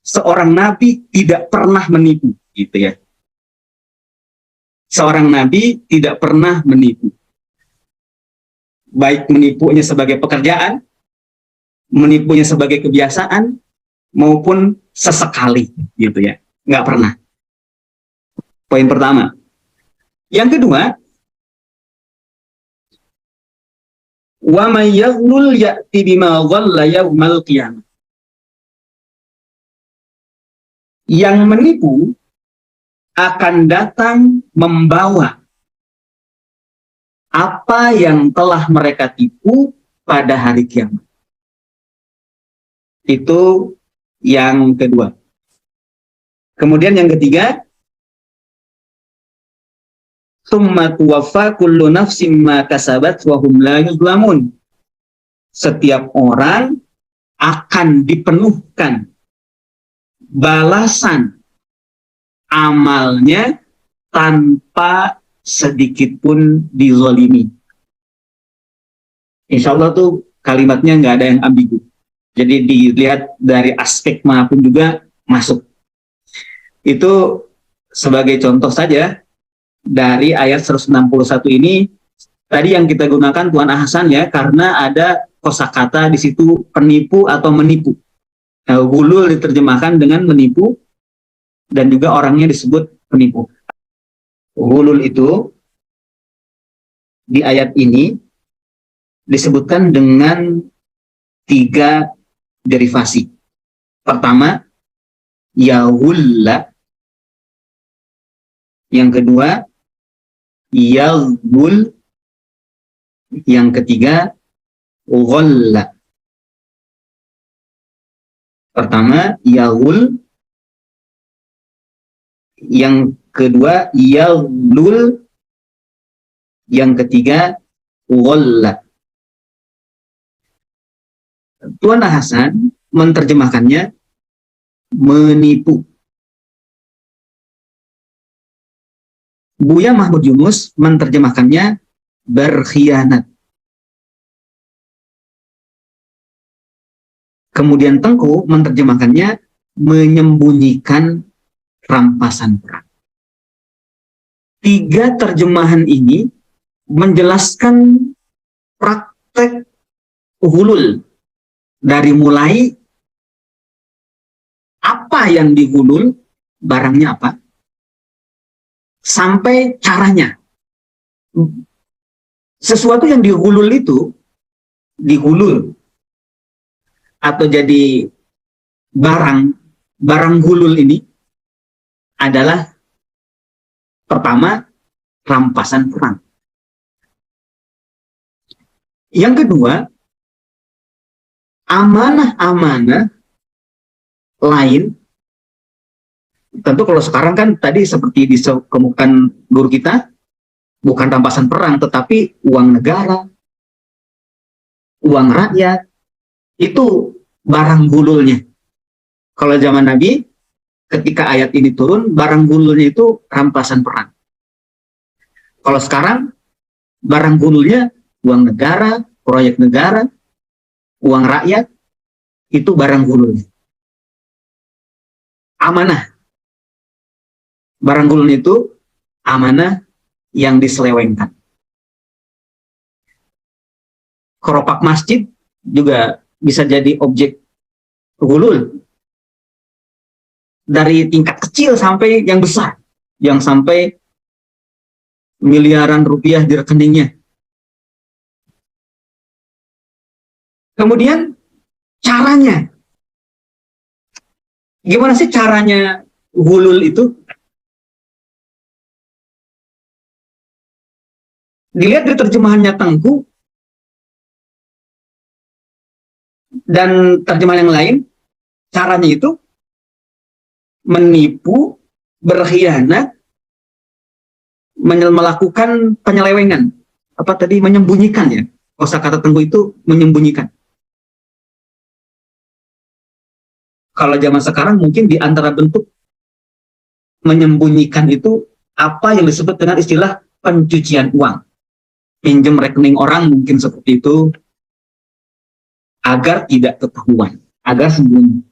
seorang nabi tidak pernah menipu, gitu ya. Seorang nabi tidak pernah menipu. Baik menipunya sebagai pekerjaan, menipunya sebagai kebiasaan, maupun sesekali, gitu ya. Nggak pernah. Poin pertama. Yang kedua, wa may yaghlul ya'ti bima dhalla yaumal qiyamah. Yang menipu akan datang membawa apa yang telah mereka tipu pada hari kiamat. Itu yang kedua. Kemudian yang ketiga, tsumma tuwaffa kullu nafsin ma kasabat wa hum la yuzlamun. Setiap orang akan dipenuhkan balasan amalnya tanpa sedikit pun dizolimi. Insya Allah tuh kalimatnya nggak ada yang ambigu. Jadi dilihat dari aspek manapun juga masuk. Itu sebagai contoh saja dari ayat 161 ini. Tadi yang kita gunakan Tuan Ahsan ya, karena ada kosakata di situ penipu atau menipu. Nah, ghulul diterjemahkan dengan menipu dan juga orangnya disebut penipu. Ghulul itu di ayat ini disebutkan dengan 3 derivasi. Pertama, yaghulla. Yang kedua, yaghul. Yang ketiga, ghalla. Pertama, yaghul. Yang kedua, yaghlul. Yang ketiga, ghalla. Tuan Hasan menerjemahkannya menipu. Buya Mahmud Yunus menerjemahkannya berkhianat. Kemudian Tengku menerjemahkannya menyembunyikan rampasan perang. 3 terjemahan ini menjelaskan praktek ghulul. Dari mulai apa yang digulul, barangnya apa, sampai caranya. Sesuatu yang digulul itu, digulul, atau jadi barang gulul ini adalah pertama, rampasan perang. Yang kedua, amanah-amanah lain. Tentu kalau sekarang kan tadi seperti dikemukakan guru kita, bukan rampasan perang, tetapi uang negara, uang rakyat, itu barang gululnya. Kalau zaman Nabi, ketika ayat ini turun, barang gululnya itu rampasan perang. Kalau sekarang, barang gululnya uang negara, proyek negara, uang rakyat, itu barang gululnya. Amanah. Barang gululnya itu amanah yang diselewengkan. Keropak masjid juga bisa jadi objek gulul. Dari tingkat kecil sampai yang besar. Yang sampai miliaran rupiah di rekeningnya. Kemudian caranya. Gimana sih caranya ghulul itu? Dilihat dari terjemahannya Tengku dan terjemahan yang lain, caranya itu menipu, berkhianat, melakukan penyelewengan. Apa tadi? Menyembunyikan ya. Kosakata Tengku itu menyembunyikan. Kalau zaman sekarang mungkin di antara bentuk menyembunyikan itu apa yang disebut dengan istilah pencucian uang. Pinjam rekening orang mungkin seperti itu agar tidak ketahuan, agar sembunyi.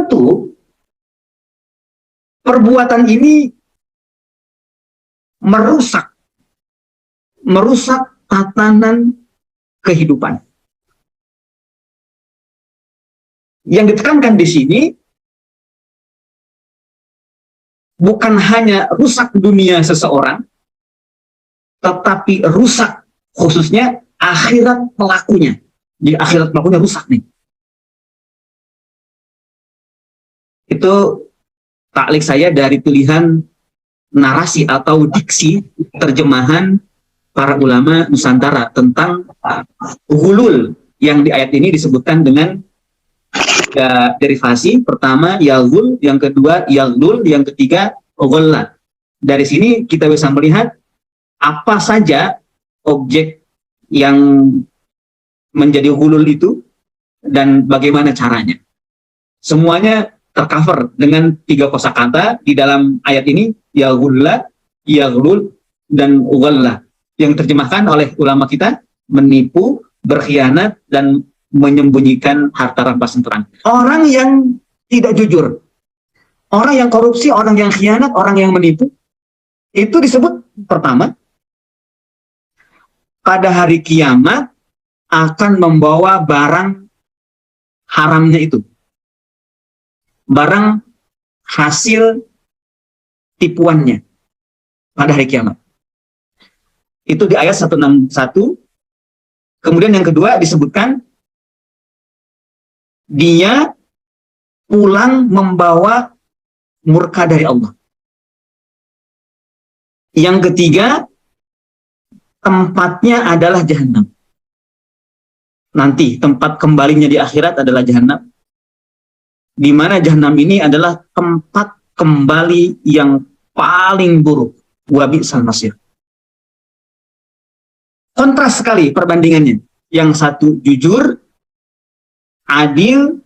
tentu perbuatan ini merusak tatanan kehidupan. Yang ditekankan di sini bukan hanya rusak dunia seseorang, tetapi rusak khususnya akhirat pelakunya. Jadi akhirat pelakunya rusak nih. Itu taklik saya dari pilihan narasi atau diksi terjemahan para ulama Nusantara tentang hulul yang di ayat ini disebutkan dengan tiga derivasi. Pertama yalhul, yang kedua yalhul, yang ketiga gholla. Dari sini kita bisa melihat apa saja objek yang menjadi hulul itu dan bagaimana caranya. Semuanya tercover dengan tiga kosakata di dalam ayat ini, yaghulla, yaghlul, dan gholla, yang terjemahkan oleh ulama kita menipu, berkhianat, dan menyembunyikan harta rampasan terang. Orang yang tidak jujur, orang yang korupsi, orang yang khianat, orang yang menipu, itu disebut pertama, pada hari kiamat akan membawa barang haramnya itu. Barang hasil tipuannya pada hari kiamat. Itu di ayat 161. Kemudian yang kedua disebutkan dia pulang membawa murka dari Allah. Yang ketiga, tempatnya adalah jahanam. Nanti tempat kembalinya di akhirat adalah jahanam, di mana jahanam ini adalah tempat kembali yang paling buruk. Wa bi'sal masir. Kontras sekali perbandingannya. Yang satu jujur, adil,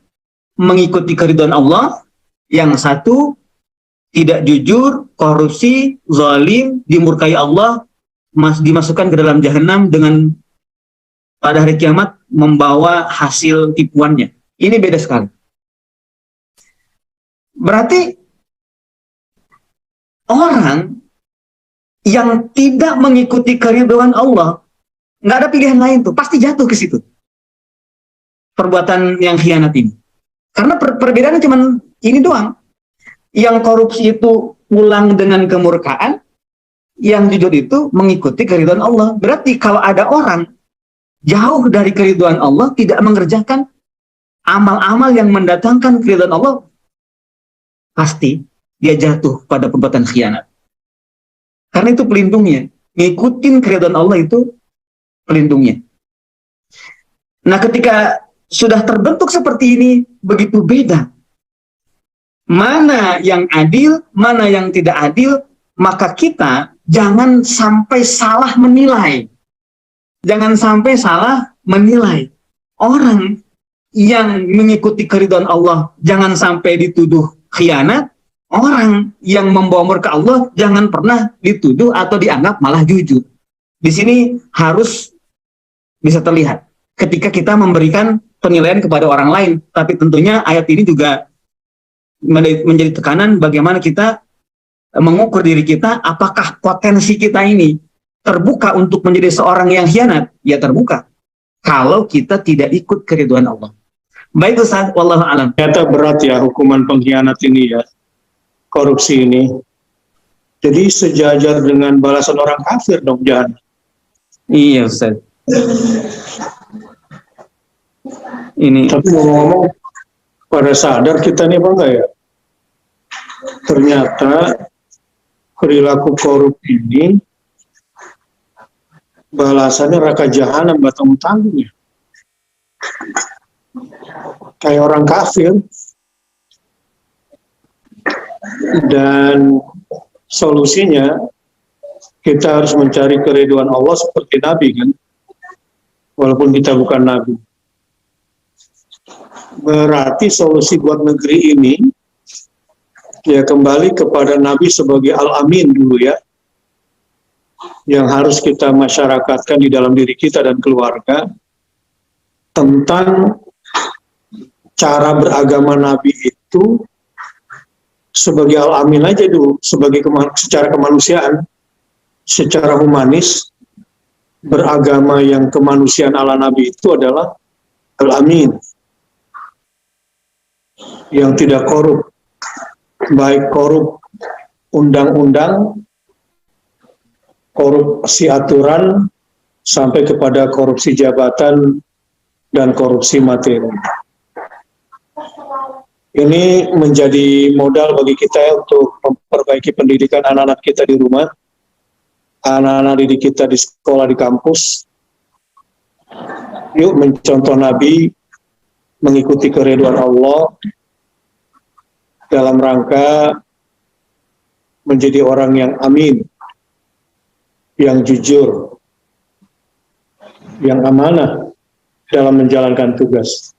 mengikuti keridhaan Allah. Yang satu tidak jujur, korupsi, zalim, dimurkai Allah, dimasukkan ke dalam jahanam dengan pada hari kiamat membawa hasil tipuannya. Ini beda sekali. Berarti orang yang tidak mengikuti keridhaan Allah, nggak ada pilihan lain tuh, pasti jatuh ke situ. Perbuatan yang khianat ini. Karena perbedaannya cuma ini doang. Yang korupsi itu pulang dengan kemurkaan, yang jujur itu mengikuti keridhaan Allah. Berarti kalau ada orang jauh dari keridhaan Allah, tidak mengerjakan amal-amal yang mendatangkan keridhaan Allah, pasti dia jatuh pada perbuatan khianat. Karena itu pelindungnya. Ngikutin keridhaan Allah itu pelindungnya. Nah, ketika sudah terbentuk seperti ini, begitu beda. Mana yang adil, mana yang tidak adil, maka kita jangan sampai salah menilai. Jangan sampai salah menilai. Orang yang mengikuti keridhaan Allah, jangan sampai dituduh khianat. Orang yang membawa murka Allah jangan pernah dituduh atau dianggap malah jujur. Di sini harus bisa terlihat ketika kita memberikan penilaian kepada orang lain. Tapi tentunya ayat ini juga menjadi tekanan bagaimana kita mengukur diri kita, apakah potensi kita ini terbuka untuk menjadi seorang yang khianat? Ya terbuka. Kalau kita tidak ikut keridhaan Allah. Baik Ustaz, wallahu a'lam. Ternyata berat ya hukuman pengkhianat ini ya, korupsi ini. Jadi sejajar dengan balasan orang kafir dong, jangan. Iya Ustaz. Ini. Tapi ngomong-ngomong, pada sadar kita nih Pak enggak ya? Ternyata perilaku korup ini balasannya neraka jahanam batang tanggung ya. Kayak orang kafir. Dan solusinya kita harus mencari keridhaan Allah seperti Nabi kan, walaupun kita bukan Nabi. Berarti solusi buat negeri ini ya kembali kepada Nabi sebagai Al-Amin dulu ya, yang harus kita masyarakatkan di dalam diri kita dan keluarga tentang cara beragama Nabi itu itu sebagai al-amin aja dulu, sebagai secara kemanusiaan, secara humanis, beragama yang kemanusiaan ala Nabi itu adalah al-amin, yang tidak korup, baik korup undang-undang, korupsi aturan, sampai kepada korupsi jabatan dan korupsi materi. Ini menjadi modal bagi kita ya, untuk memperbaiki pendidikan anak-anak kita di rumah, anak-anak didik kita di sekolah, di kampus. Yuk mencontoh Nabi, mengikuti keridhaan Allah dalam rangka menjadi orang yang amin, yang jujur, yang amanah dalam menjalankan tugas.